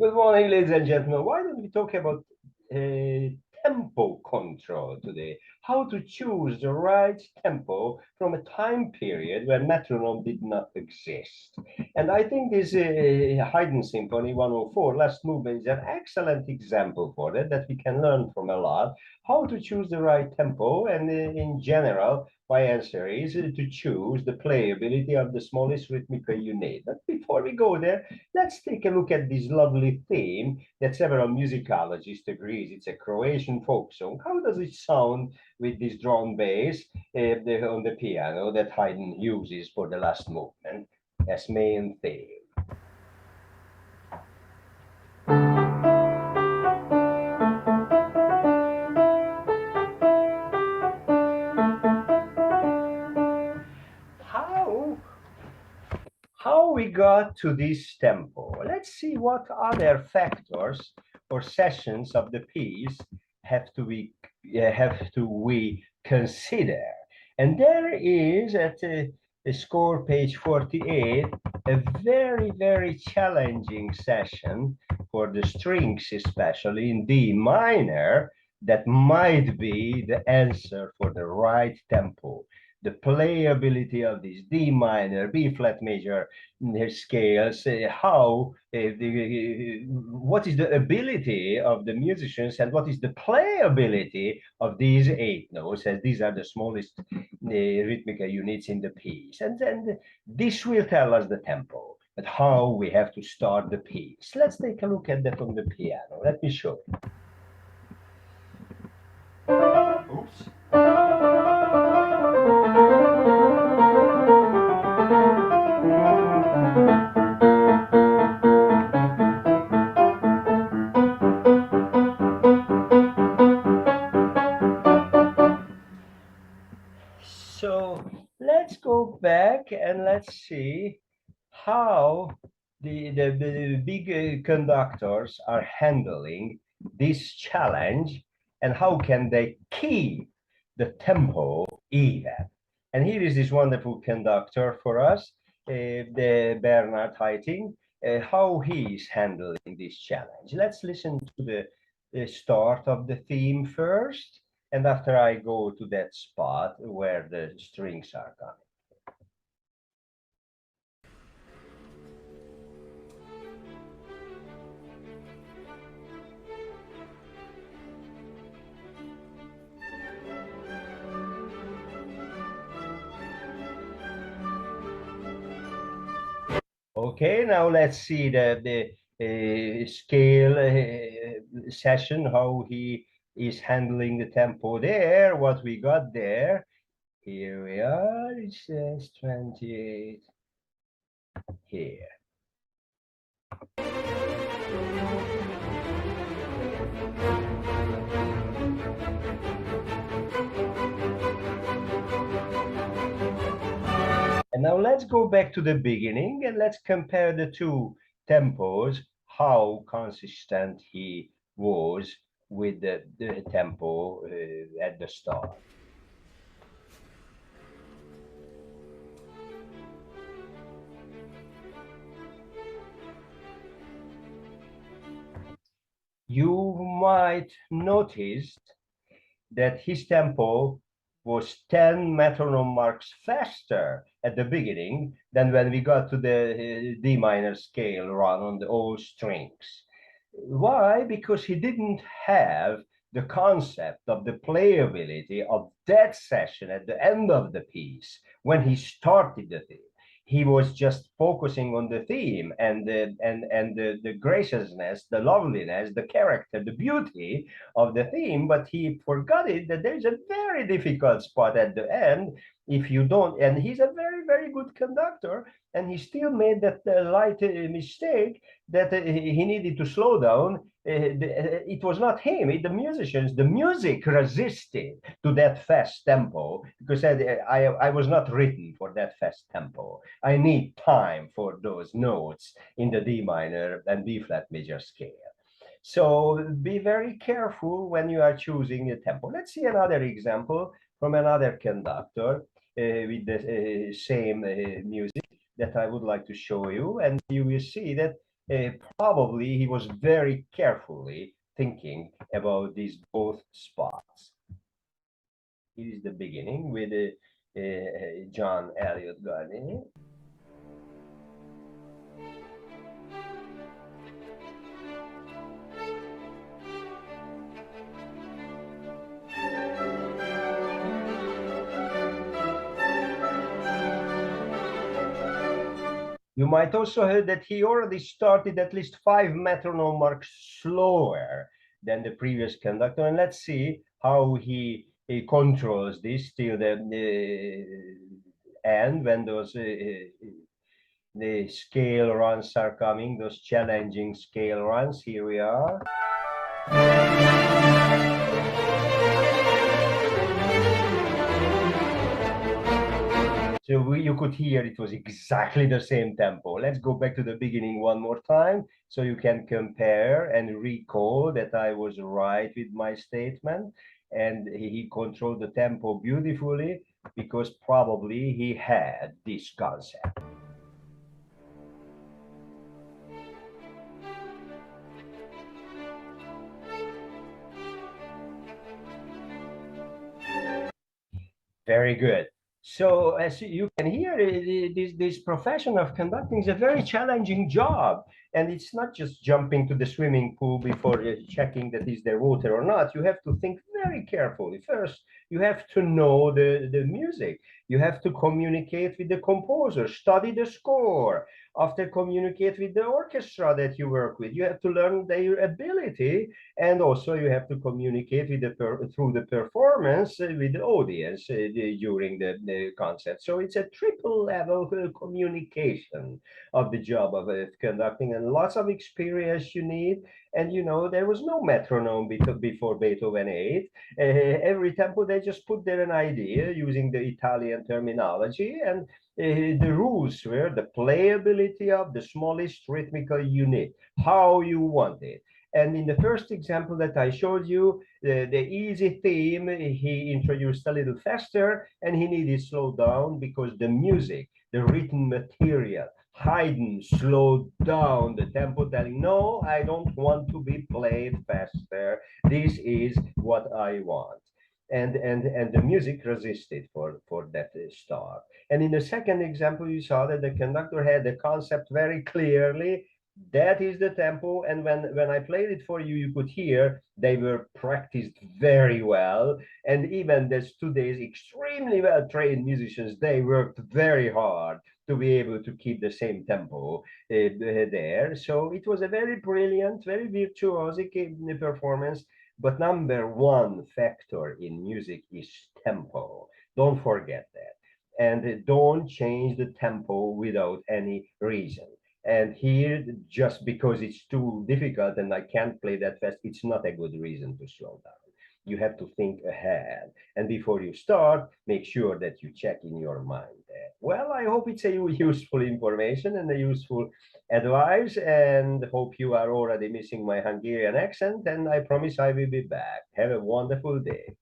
Good morning, ladies and gentlemen. Why don't we talk about tempo control today? How to choose the right tempo from a time period when metronome did not exist. And I think this Haydn Symphony 104, last movement, is an excellent example for that we can learn from a lot. How to choose the right tempo, and in general, my answer is to choose the playability of the smallest rhythmical unit. But before we go there, let's take a look at this lovely theme that several musicologists agree it's a Croatian folk song. How does it sound with this drum bass on the piano that Haydn uses for the last movement as main theme? How we got to this tempo? Let's see what other factors or sessions of the piece have to we consider. And there is at the score page 48 a very challenging session for the strings, especially in D minor, that might be the answer for the right tempo. The playability of these D minor, B flat major scales, what is the ability of the musicians and what is the playability of these 8 notes, as these are the smallest rhythmical units in the piece. And then this will tell us the tempo, but how we have to start the piece. Let's take a look at that on the piano. Let me show you. Oops. So let's go back and let's see how the big conductors are handling this challenge and how can they keep the tempo even. And here is this wonderful conductor for us, the Bernard Haitink, how he is handling this challenge. Let's listen to the start of the theme first, and after I go to that spot where the strings are coming. Okay, now let's see the scale session, how he is handling the tempo there, what we got there. Here we are, it says 28 here. And now let's go back to the beginning and let's compare the two tempos, how consistent he was with the tempo at the start. You might notice that his tempo was 10 metronome marks faster at the beginning than when we got to the D minor scale run on the O strings. Why? Because he didn't have the concept of the playability of that session at the end of the piece when he started the theme. He was just focusing on the theme and the graciousness, the loveliness, the character, the beauty of the theme, but he forgot it that there's a very difficult spot at the end if you don't. And he's a very good conductor, and he still made that light mistake that he needed to slow down. It was not him, the musicians, the music resisted to that fast tempo because I was not written for that fast tempo. I need time for those notes in the D minor and B flat major scale. So be very careful when you are choosing a tempo. Let's see another example from another conductor with the same music that I would like to show you. And you will see that Probably he was very carefully thinking about these both spots. Here is the beginning with John Elliott Gardiner. You might also hear that he already started at least 5 metronome marks slower than the previous conductor. And let's see how he controls this till the end when those the scale runs are coming, those challenging scale runs. Here we are. So you could hear it was exactly the same tempo. Let's go back to the beginning one more time so you can compare and recall that I was right with my statement. And he controlled the tempo beautifully because probably he had this concept. Very good. So as you can hear, this profession of conducting is a very challenging job. And it's not just jumping to the swimming pool before checking that is there water or not. You have to think very carefully. First, you have to know the music. You have to communicate with the composer, study the score. After communicate with the orchestra that you work with. You have to learn their ability, and also you have to communicate with through the performance with the audience during the concert. So it's a triple level communication of the job of conducting, and lots of experience you need. And there was no metronome before Beethoven 8. Every tempo they just put there an idea using the Italian terminology, and the rules were the playability of the smallest rhythmical unit, how you want it. And in the first example that I showed you, the easy theme, he introduced a little faster, and he needed slow down because the music, the written material, Haydn slowed down the tempo, telling, no, I don't want to be played faster. This is what I want. And the music resisted for that start. And in the second example, you saw that the conductor had the concept very clearly. That is the tempo. And when I played it for you, you could hear they were practiced very well. And even there's today's extremely well trained musicians, they worked very hard to be able to keep the same tempo there. So it was a very brilliant, very virtuosic performance. But number one factor in music is tempo. Don't forget that. And don't change the tempo without any reason. And here, just because it's too difficult and I can't play that fast, it's not a good reason to slow down. You have to think ahead. And before you start, make sure that you check in your mind that. Well, I hope it's a useful information and a useful advice, and hope you are already missing my Hungarian accent. And I promise I will be back. Have a wonderful day.